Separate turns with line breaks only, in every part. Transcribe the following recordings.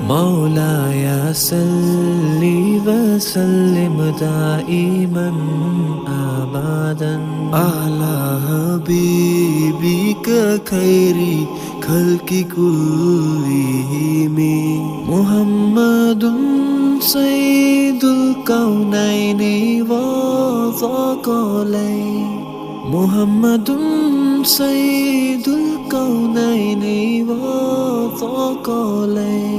مولاي صل وسلم دائما ابدا على حبيبك خير خلق كلهم محمد سيد الكونين والثقلين محمد سيد الكونين والثقلين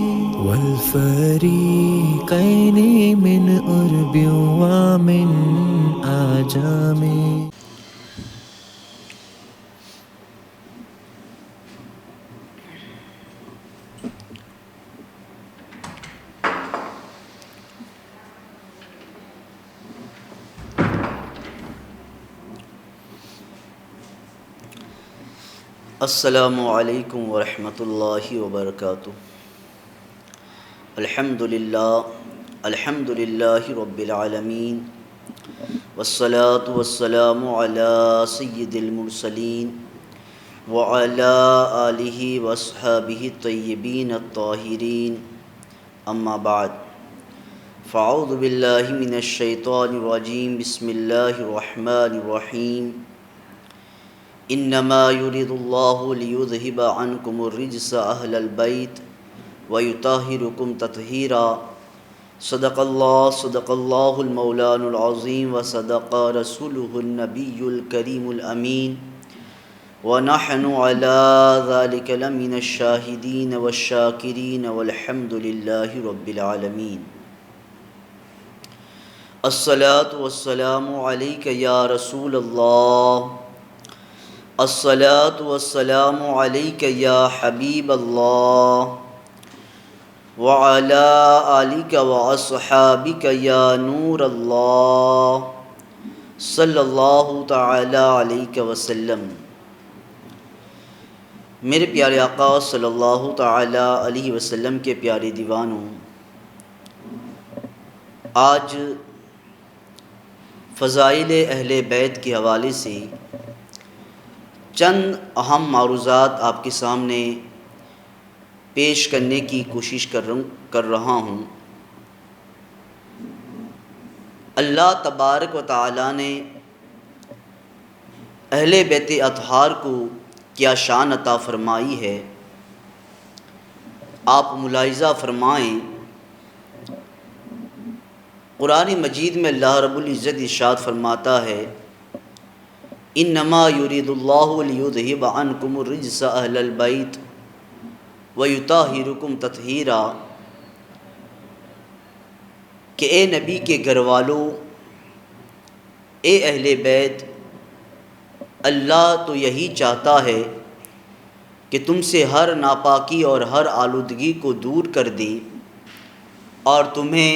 والفريقين من عرب ومن عجم.
السلام علیکم ورحمۃ اللہ وبرکاتہ. الحمد للہ رب العالمین والصلاة والسلام علی سید المرسلین وعلی آلہ واصحابہ الطیبین الطاہرین. اما بعد فاعوذ باللہ من الشیطان الرجیم. بسم اللہ الرحمن الرحیم. انما یرید اللہ لیذہب عنکم الرجس اہل البیت ویطہرکم تطہیرا. صدق اللہ المولان العظیم وصدق رسولہ النبی الکریم الامین ونحن علی ذلک لمن الشاہدین والشاکرین والحمد للہ رب العالمین. الصلاۃ والسلام علیک یا رسول اللہ. الصلاۃ والسلام علیک یا حبیب اللہ وعلی آلک واصحابک یا نور اللہ صلی اللہ تعالی علیہ وسلم. میرے پیارے آقا صلی اللہ تعالی علیہ وسلم کے پیارے دیوانوں، آج فضائل اہل بیت کے حوالے سے چند اہم معروضات آپ کے سامنے پیش کرنے کی کوشش کر رہا ہوں. اللہ تبارک و تعالیٰ نے اہل بیت اطہار کو کیا شان عطا فرمائی ہے، آپ ملاحظہ فرمائیں. قرآن مجید میں اللہ رب العزت ارشاد فرماتا ہے انما یرید اللہ لیذہب عنکم الرجس اہل البیت ویطہرکم تطہیرا، کہ اے نبی کے گھر والوں، اے اہل بیت، اللہ تو یہی چاہتا ہے کہ تم سے ہر ناپاکی اور ہر آلودگی کو دور کر دے اور تمہیں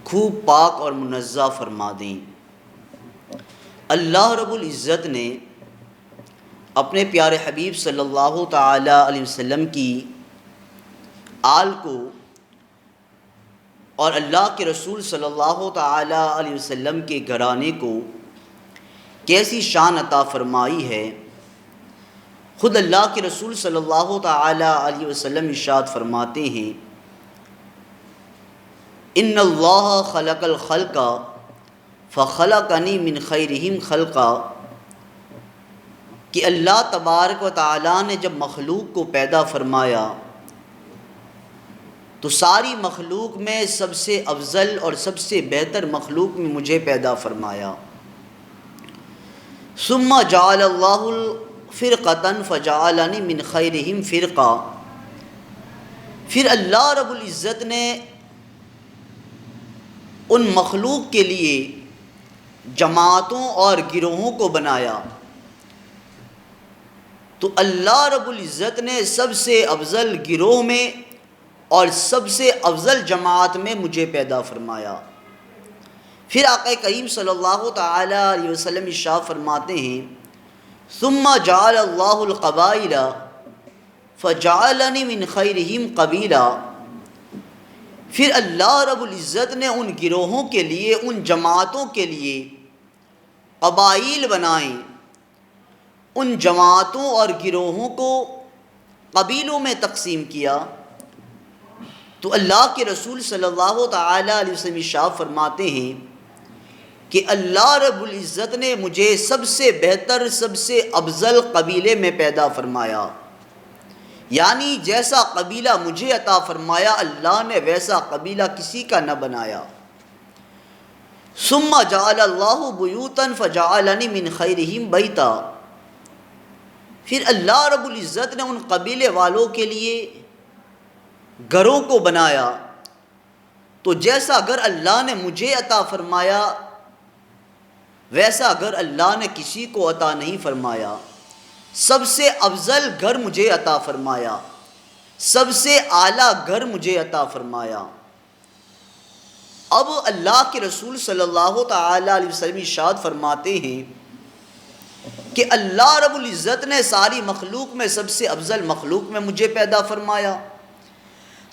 خوب پاک اور منزہ فرما دیں. اللہ رب العزت نے اپنے پیارے حبیب صلی اللہ تعالی علیہ وسلم کی آل کو اور اللہ کے رسول صلی اللہ تعالی علیہ وسلم کے گھرانے کو کیسی شان عطا فرمائی ہے. خود اللہ کے رسول صلی اللہ تعالی علیہ وسلم ارشاد فرماتے ہیں ان اللہ خلق الخلق فخلقنی من خیرہم خلقا، کہ اللہ تبارک و تعالیٰ نے جب مخلوق کو پیدا فرمایا تو ساری مخلوق میں سب سے افضل اور سب سے بہتر مخلوق میں مجھے پیدا فرمایا. ثم جعل اللہ فرقۃ فجعلنی من خیرہم فرقہ، پھر اللہ رب العزت نے ان مخلوق کے لیے جماعتوں اور گروہوں کو بنایا، تو اللہ رب العزت نے سب سے افضل گروہ میں اور سب سے افضل جماعت میں مجھے پیدا فرمایا. پھر آقا کریم صلی اللہ تعالی علیہ وسلم ارشاد فرماتے ہیں ثم جعل اللہ القبائل فجعلنی من خیرہم قبیلہ، پھر اللہ رب العزت نے ان گروہوں کے لیے، ان جماعتوں کے لیے قبائل بنائیں، ان جماعتوں اور گروہوں کو قبیلوں میں تقسیم کیا. تو اللہ کے رسول صلی اللہ تعالیٰ علیہ وسلم ارشاد فرماتے ہیں کہ اللہ رب العزت نے مجھے سب سے بہتر، سب سے افضل قبیلے میں پیدا فرمایا، یعنی جیسا قبیلہ مجھے عطا فرمایا اللہ نے ویسا قبیلہ کسی کا نہ بنایا۔ ثم جعل اللہ بیوتا فجعلنی من خیرہم بیتا، پھر اللہ رب العزت نے ان قبیلے والوں کے لیے گھروں کو بنایا، تو جیسا گھر اللہ نے مجھے عطا فرمایا ویسا گھر اللہ نے کسی کو عطا نہیں فرمایا۔ سب سے افضل گھر مجھے عطا فرمایا، سب سے اعلیٰ گھر مجھے عطا فرمایا۔ اب اللہ کے رسول صلی اللہ تعالیٰ علیہ وسلم ارشاد فرماتے ہیں کہ اللہ رب العزت نے ساری مخلوق میں سب سے افضل مخلوق میں مجھے پیدا فرمایا،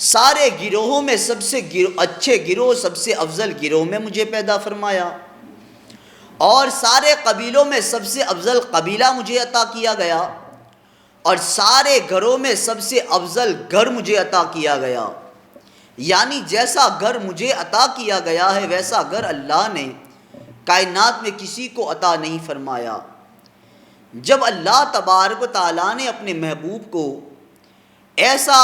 سارے گروہوں میں سب سے اچھے گروہ، سب سے افضل گروہ میں مجھے پیدا فرمایا، اور سارے قبیلوں میں سب سے افضل قبیلہ مجھے عطا کیا گیا، اور سارے گھروں میں سب سے افضل گھر مجھے عطا کیا گیا۔ یعنی جیسا گھر مجھے عطا کیا گیا ہے ویسا گھر اللہ نے کائنات میں کسی کو عطا نہیں فرمایا۔ جب اللہ تبارک و تعالیٰ نے اپنے محبوب کو ایسا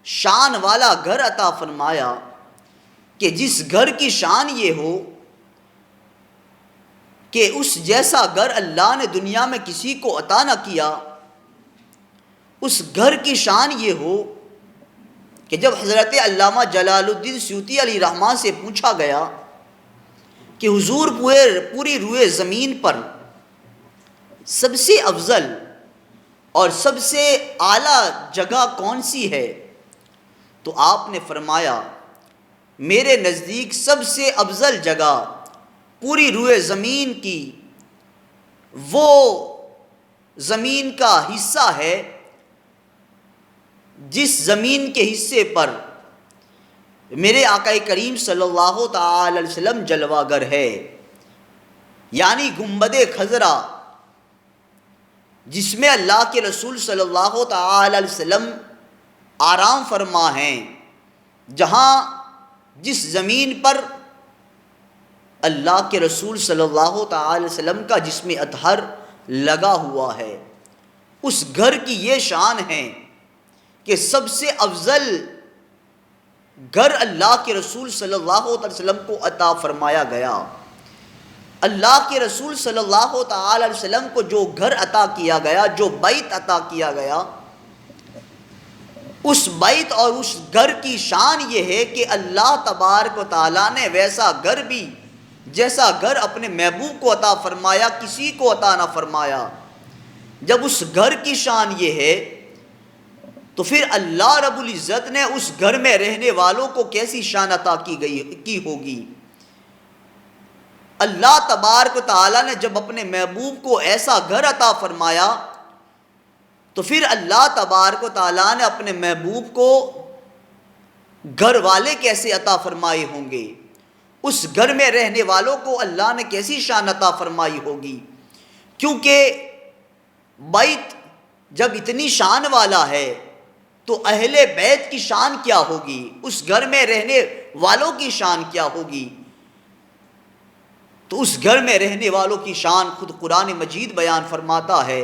شان والا گھر عطا فرمایا کہ جس گھر کی شان یہ ہو کہ اس جیسا گھر اللہ نے دنیا میں کسی کو عطا نہ کیا، اس گھر کی شان یہ ہو کہ جب حضرت علامہ جلال الدین سیوطی علیہ رحمہ سے پوچھا گیا کہ حضور پوری روئے زمین پر سب سے افضل اور سب سے اعلیٰ جگہ کون سی ہے، تو آپ نے فرمایا میرے نزدیک سب سے افضل جگہ پوری روئے زمین کی وہ زمین کا حصہ ہے جس زمین کے حصے پر میرے آقا کریم صلی اللہ تعالی علیہ وسلم جلوہ گر ہے، یعنی گنبد خضرا، جس میں اللہ کے رسول صلی اللہ تعالی علیہ وسلم آرام فرما ہیں، جہاں جس زمین پر اللہ کے رسول صلی اللہ تعالی وسلم کا جسم اطہر لگا ہوا ہے، اس گھر کی یہ شان ہے کہ سب سے افضل گھر اللہ کے رسول صلی اللہ علیہ وسلم کو عطا فرمایا گیا۔ اللہ کے رسول صلی اللہ تعالی علیہ وسلم کو جو گھر عطا کیا گیا، جو بیت عطا کیا گیا، اس بیت اور اس گھر کی شان یہ ہے کہ اللہ تبارک و تعالیٰ نے ویسا گھر بھی جیسا گھر اپنے محبوب کو عطا فرمایا کسی کو عطا نہ فرمایا۔ جب اس گھر کی شان یہ ہے تو پھر اللہ رب العزت نے اس گھر میں رہنے والوں کو کیسی شان عطا کی ہوگی۔ اللہ تبارک و تعالیٰ نے جب اپنے محبوب کو ایسا گھر عطا فرمایا تو پھر اللہ تبارک و تعالیٰ نے اپنے محبوب کو گھر والے کیسے عطا فرمائے ہوں گے، اس گھر میں رہنے والوں کو اللہ نے کیسی شان عطا فرمائی ہوگی، کیونکہ بیت جب اتنی شان والا ہے تو اہل بیت کی شان کیا ہوگی، اس گھر میں رہنے والوں کی شان کیا ہوگی۔ تو اس گھر میں رہنے والوں کی شان خود قرآن مجید بیان فرماتا ہے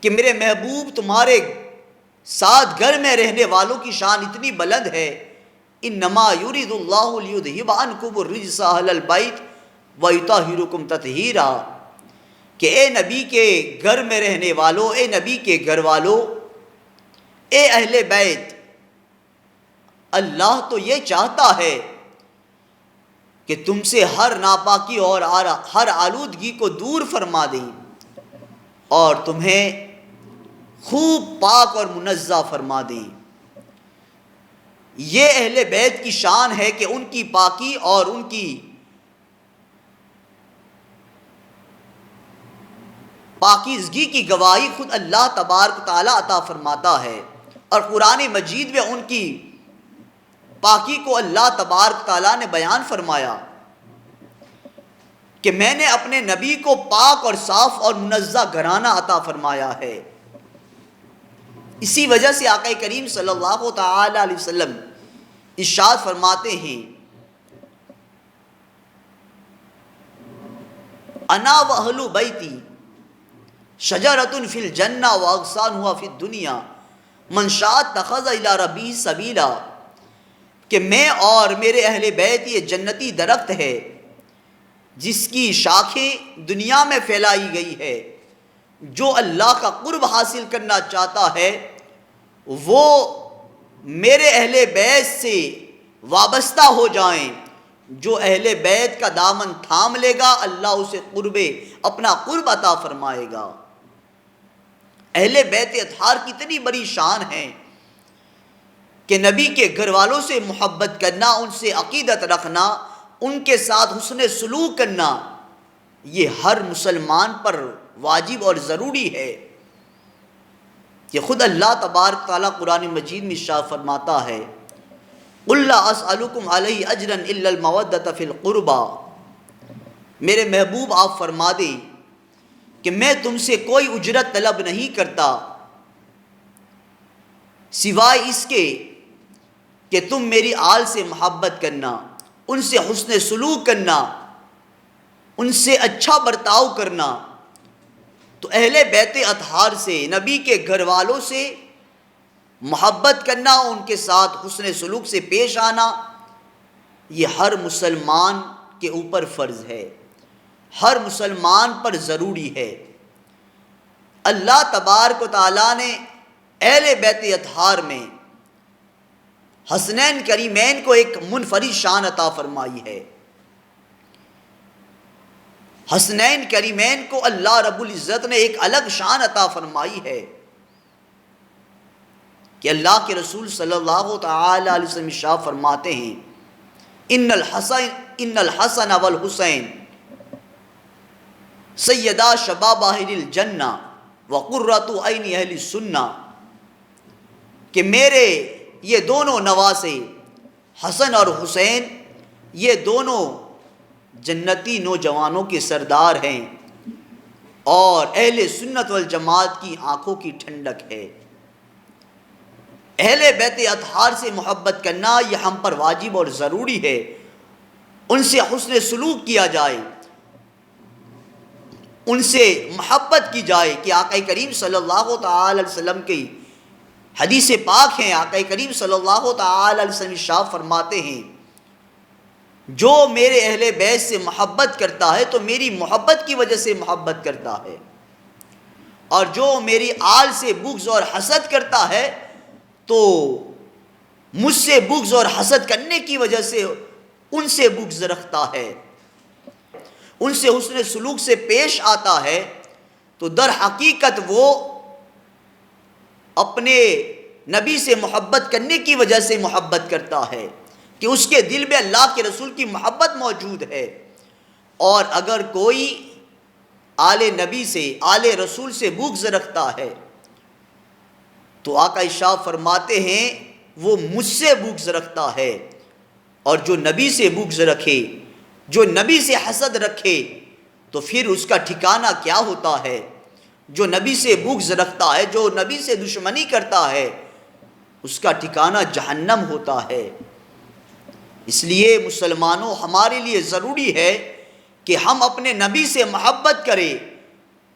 کہ میرے محبوب تمہارے ساتھ گھر میں رہنے والوں کی شان اتنی بلند ہے، انما یرید اللہ لیذھب عنکم الرجس اہل البیت ویطہرکم تطہیرا، کہ اے نبی کے گھر میں رہنے والوں، اے نبی کے گھر والوں، اے اہل بیت، اللہ تو یہ چاہتا ہے کہ تم سے ہر ناپاکی اور ہر آلودگی کو دور فرما دیں اور تمہیں خوب پاک اور منزہ فرما دیں۔ یہ اہل بیت کی شان ہے کہ ان کی پاکی اور ان کی پاکیزگی کی گواہی خود اللہ تبارک تعالیٰ عطا فرماتا ہے، اور قرآن مجید میں ان کی پاکی کو اللہ تبارک تعالیٰ نے بیان فرمایا کہ میں نے اپنے نبی کو پاک اور صاف اور منزہ گھرانہ عطا فرمایا ہے۔ اسی وجہ سے آقا کریم صلی اللہ تعالی علیہ وسلم ارشاد فرماتے ہیں انا و اہل بیتی شجرۃ فی الجنہ و اغصانها فی الدنیا من شاء اتخذ الی ربہ سبیلا، کہ میں اور میرے اہل بیت یہ جنتی درخت ہے جس کی شاخیں دنیا میں پھیلائی گئی ہے، جو اللہ کا قرب حاصل کرنا چاہتا ہے وہ میرے اہل بیت سے وابستہ ہو جائیں، جو اہل بیت کا دامن تھام لے گا اللہ اسے اپنا قرب عطا فرمائے گا۔ اہل بیت اطہار کی اتنی بڑی شان ہے کہ نبی کے گھر والوں سے محبت کرنا، ان سے عقیدت رکھنا، ان کے ساتھ حسن سلوک کرنا، یہ ہر مسلمان پر واجب اور ضروری ہے۔ کہ خود اللہ تبارک تعالیٰ قرآن مجید میں ارشاد فرماتا ہے قُلْ لَا أَسْأَلُكُمْ عَلَيْهِ أَجْرًا إِلَّا الْمَوَدَّةَ فِي الْقُرْبَى، میرے محبوب آپ فرما دیں کہ میں تم سے کوئی اجرت طلب نہیں کرتا سوائے اس کے کہ تم میری آل سے محبت کرنا، ان سے حسن سلوک کرنا، ان سے اچھا برتاؤ کرنا۔ تو اہل بیت اطہار سے، نبی کے گھر والوں سے محبت کرنا، ان کے ساتھ حسن سلوک سے پیش آنا، یہ ہر مسلمان کے اوپر فرض ہے، ہر مسلمان پر ضروری ہے۔ اللہ تبارک و تعالیٰ نے اہل بیت اطہار میں حسنین کریمین کو ایک منفرد شان عطا فرمائی ہے۔ حسنین کریمین کو اللہ رب العزت نے ایک الگ شان عطا فرمائی ہے کہ اللہ کے رسول صلی اللہ تعالی علیہ وسلم ارشاد فرماتے ہیں ان الحسن والحسین سیدا شباب اہل الجنہ وقرۃ عین اہل السنہ، کہ میرے یہ دونوں نواسے حسن اور حسین یہ دونوں جنتی نوجوانوں کے سردار ہیں اور اہل سنت والجماعت کی آنکھوں کی ٹھنڈک ہے۔ اہل بیت اطہار سے محبت کرنا یہ ہم پر واجب اور ضروری ہے، ان سے حسن سلوک کیا جائے، ان سے محبت کی جائے۔ کہ آقا کریم صلی اللہ تعالی علیہ وسلم کی حدیث پاک ہیں، آقا کریم صلی اللہ تعالی علیہ وسلم ارشاد فرماتے ہیں جو میرے اہل بیت سے محبت کرتا ہے تو میری محبت کی وجہ سے محبت کرتا ہے، اور جو میری آل سے بغض اور حسد کرتا ہے تو مجھ سے بغض اور حسد کرنے کی وجہ سے ان سے بغض رکھتا ہے، ان سے حسن سلوک سے پیش آتا ہے، تو در حقیقت وہ اپنے نبی سے محبت کرنے کی وجہ سے محبت کرتا ہے کہ اس کے دل میں اللہ کے رسول کی محبت موجود ہے۔ اور اگر کوئی آل نبی سے، آل رسول سے بغض رکھتا ہے تو آقا ارشاد فرماتے ہیں وہ مجھ سے بغض رکھتا ہے، اور جو نبی سے بغض رکھے، جو نبی سے حسد رکھے تو پھر اس کا ٹھکانہ کیا ہوتا ہے؟ جو نبی سے بغض رکھتا ہے، جو نبی سے دشمنی کرتا ہے، اس کا ٹھکانہ جہنم ہوتا ہے۔ اس لیے مسلمانوں ہمارے لیے ضروری ہے کہ ہم اپنے نبی سے محبت کریں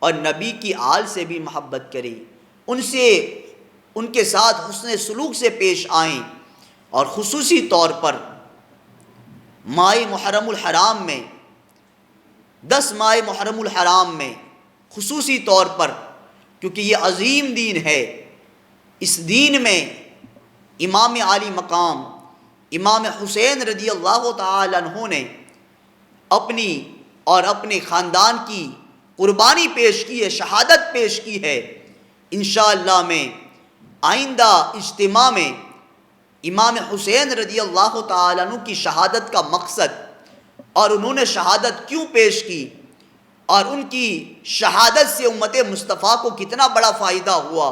اور نبی کی آل سے بھی محبت کریں، ان کے ساتھ حسن سلوک سے پیش آئیں، اور خصوصی طور پر ماہ محرم الحرام میں، 10 ماہ محرم الحرام میں خصوصی طور پر، کیونکہ یہ عظیم دین ہے، اس دین میں امام عالی مقام امام حسین رضی اللہ تعالی عنہ نے اپنی اور اپنے خاندان کی قربانی پیش کی ہے، شہادت پیش کی ہے۔ انشاءاللہ میں آئندہ اجتماع میں امام حسین رضی اللہ تعالی عنہ کی شہادت کا مقصد اور انہوں نے شہادت کیوں پیش کی اور ان کی شہادت سے امت مصطفیٰ کو کتنا بڑا فائدہ ہوا،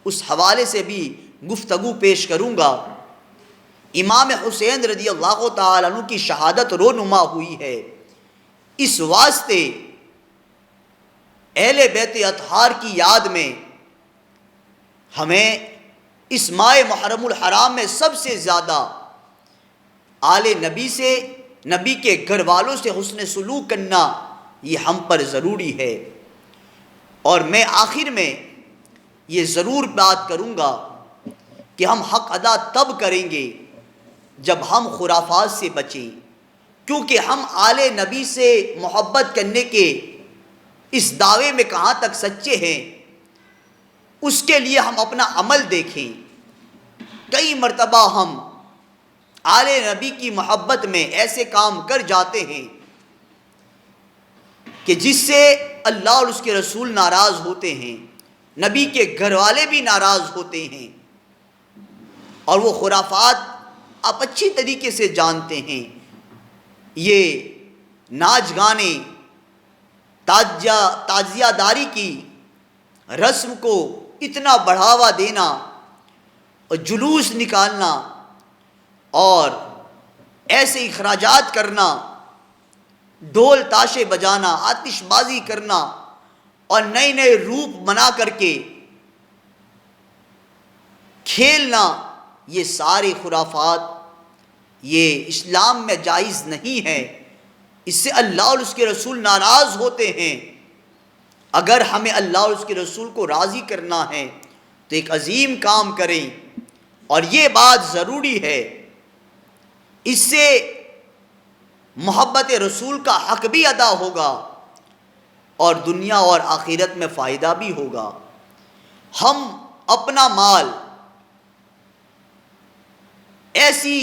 اس حوالے سے بھی گفتگو پیش کروں گا۔ امام حسین رضی اللہ تعالی عنہ کی شہادت رونما ہوئی ہے، اس واسطے اہل بیت اطہار کی یاد میں ہمیں اس ماہ محرم الحرام میں سب سے زیادہ آل نبی سے، نبی کے گھر والوں سے حسن سلوک کرنا یہ ہم پر ضروری ہے۔ اور میں آخر میں یہ ضرور بات کروں گا کہ ہم حق ادا تب کریں گے جب ہم خرافات سے بچیں، کیونکہ ہم آل نبی سے محبت کرنے کے اس دعوے میں کہاں تک سچے ہیں اس کے لیے ہم اپنا عمل دیکھیں۔ کئی مرتبہ ہم آل نبی کی محبت میں ایسے کام کر جاتے ہیں کہ جس سے اللہ اور اس کے رسول ناراض ہوتے ہیں، نبی کے گھر والے بھی ناراض ہوتے ہیں، اور وہ خرافات آپ اچھی طریقے سے جانتے ہیں۔ یہ ناچ گانے، تعزیہ داری کی رسم کو اتنا بڑھاوا دینا اور جلوس نکالنا اور ایسے اخراجات کرنا، ڈھول تاشے بجانا، آتش بازی کرنا اور نئے نئے روپ بنا کر کے کھیلنا، یہ سارے خرافات یہ اسلام میں جائز نہیں ہے۔ اس سے اللہ اور اس کے رسول ناراض ہوتے ہیں۔ اگر ہمیں اللہ اور اس کے رسول کو راضی کرنا ہے تو ایک عظیم کام کریں، اور یہ بات ضروری ہے، اس سے محبت رسول کا حق بھی ادا ہوگا اور دنیا اور آخرت میں فائدہ بھی ہوگا۔ ہم اپنا مال ایسی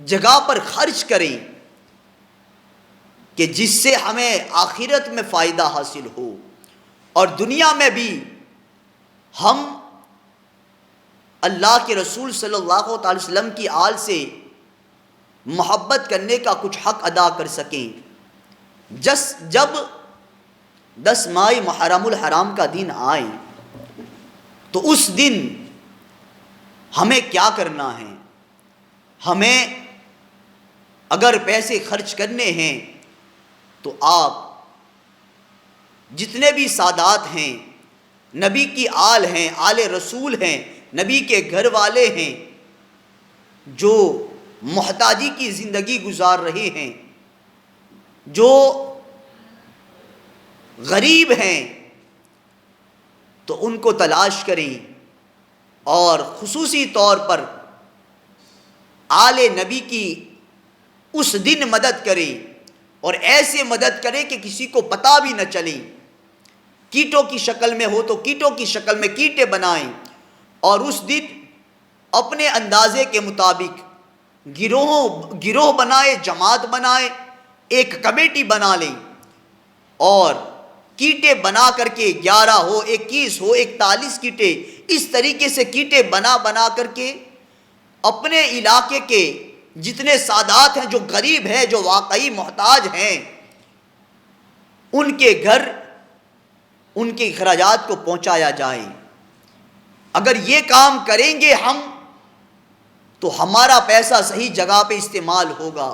جگہ پر خرچ کریں کہ جس سے ہمیں آخرت میں فائدہ حاصل ہو، اور دنیا میں بھی ہم اللہ کے رسول صلی اللہ تعالی وسلم کی آل سے محبت کرنے کا کچھ حق ادا کر سکیں۔ جب 10 ماہ محرم الحرام کا دن آئے تو اس دن ہمیں کیا کرنا ہے؟ ہمیں اگر پیسے خرچ کرنے ہیں تو آپ جتنے بھی سادات ہیں، نبی کی آل ہیں، آل رسول ہیں، نبی کے گھر والے ہیں، جو محتاجی کی زندگی گزار رہے ہیں، جو غریب ہیں، تو ان کو تلاش کریں اور خصوصی طور پر آل نبی کی اس دن مدد کریں، اور ایسے مدد کریں کہ کسی کو پتہ بھی نہ چلے۔ کیٹوں کی شکل میں ہو تو کیٹوں کی شکل میں کیٹیں بنائیں، اور اس دن اپنے اندازے کے مطابق گروہ بنائے، جماعت بنائے، ایک کمیٹی بنا لیں، اور کیٹیں بنا کر کے 11 ہو، 21 ہو، 41 کیٹیں، اس طریقے سے کیٹیں بنا کر کے اپنے علاقے کے جتنے سادات ہیں، جو غریب ہیں، جو واقعی محتاج ہیں، ان کے گھر ان کے اخراجات کو پہنچایا جائے۔ اگر یہ کام کریں گے ہم تو ہمارا پیسہ صحیح جگہ پہ استعمال ہوگا۔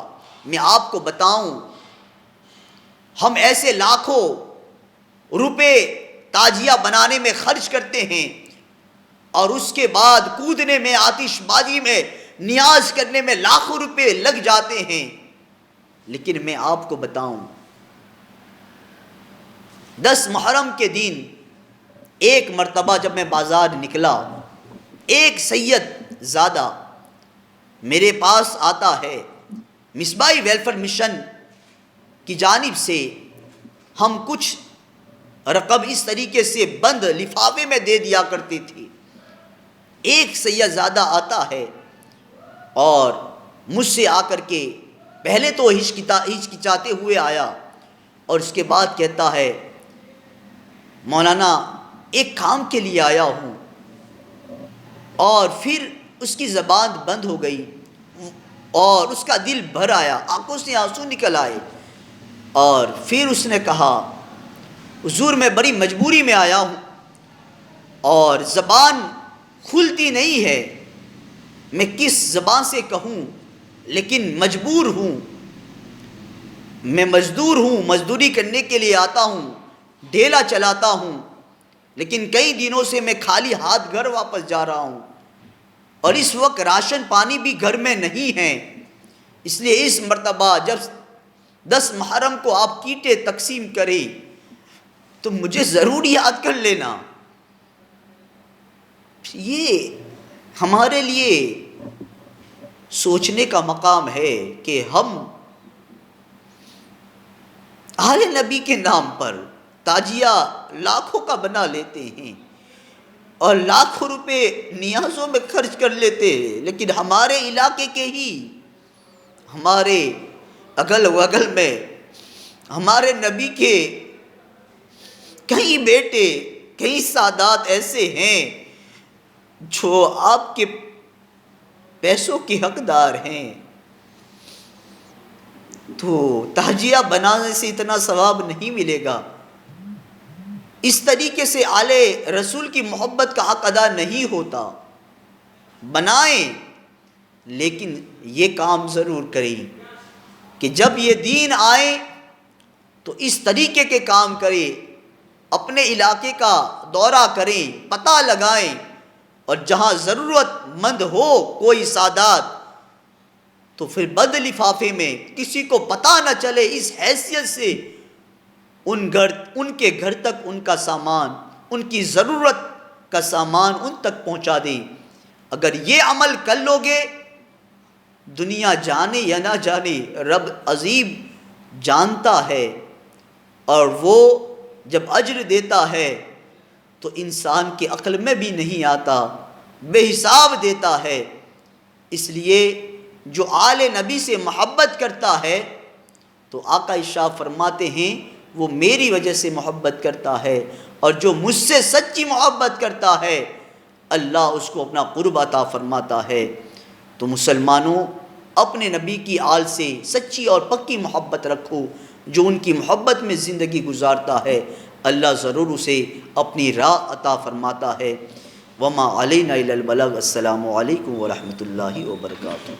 میں آپ کو بتاؤں، ہم ایسے لاکھوں روپے تعزیہ بنانے میں خرچ کرتے ہیں، اور اس کے بعد کودنے میں، آتش بازی میں، نیاز کرنے میں لاکھوں روپے لگ جاتے ہیں۔ لیکن میں آپ کو بتاؤں، 10 محرم کے دن ایک مرتبہ جب میں بازار نکلا، ایک سید زادہ میرے پاس آتا ہے۔ مصباحی ویلفیئر مشن کی جانب سے ہم کچھ رقم اس طریقے سے بند لفافے میں دے دیا کرتے تھے۔ ایک سید زادہ آتا ہے اور مجھ سے آ کر کے پہلے تو ہچکچاتے ہوئے آیا، اور اس کے بعد کہتا ہے، مولانا ایک کام کے لیے آیا ہوں۔ اور پھر اس کی زبان بند ہو گئی اور اس کا دل بھر آیا، آنکھوں سے آنسو نکل آئے، اور پھر اس نے کہا، حضور میں بڑی مجبوری میں آیا ہوں اور زبان کھلتی نہیں ہے، میں کس زبان سے کہوں، لیکن مجبور ہوں، میں مزدور ہوں، مزدوری کرنے کے لیے آتا ہوں، ڈھیلا چلاتا ہوں، لیکن کئی دنوں سے میں خالی ہاتھ گھر واپس جا رہا ہوں، اور اس وقت راشن پانی بھی گھر میں نہیں ہے، اس لیے اس مرتبہ جب 10 محرم کو آپ کیٹیں تقسیم کریں تو مجھے ضرور یاد کر لینا۔ یہ ہمارے لیے سوچنے کا مقام ہے کہ ہم آل نبی کے نام پر تاجیہ لاکھوں کا بنا لیتے ہیں اور لاکھوں روپے نیازوں میں خرچ کر لیتے ہیں، لیکن ہمارے علاقے کے ہی، ہمارے اگل وگل میں ہمارے نبی کے کئی بیٹے، کئی سادات ایسے ہیں جو آپ کے پیسوں کے حقدار ہیں، تو تہجیہ بنانے سے اتنا ثواب نہیں ملے گا، اس طریقے سے آل رسول کی محبت کا حق ادا نہیں ہوتا۔ بنائیں، لیکن یہ کام ضرور کریں کہ جب یہ دین آئے تو اس طریقے کے کام کریں، اپنے علاقے کا دورہ کریں، پتہ لگائیں، اور جہاں ضرورت مند ہو کوئی سادات تو پھر بد لفافے میں کسی کو پتہ نہ چلے، اس حیثیت سے ان کے گھر تک ان کا سامان، ان کی ضرورت کا سامان ان تک پہنچا دیں۔ اگر یہ عمل کر لو گے، دنیا جانے یا نہ جانے، رب عظیم جانتا ہے، اور وہ جب اجر دیتا ہے تو انسان کے عقل میں بھی نہیں آتا، بے حساب دیتا ہے۔ اس لیے جو آل نبی سے محبت کرتا ہے تو آقا ارشاد فرماتے ہیں وہ میری وجہ سے محبت کرتا ہے، اور جو مجھ سے سچی محبت کرتا ہے اللہ اس کو اپنا قرب عطا فرماتا ہے۔ تو مسلمانوں، اپنے نبی کی آل سے سچی اور پکی محبت رکھو، جو ان کی محبت میں زندگی گزارتا ہے اللہ ضرور اسے اپنی راہ عطا فرماتا ہے۔ وما علینا الا البلاغ۔ السلام علیکم ورحمۃ اللہ وبرکاتہ۔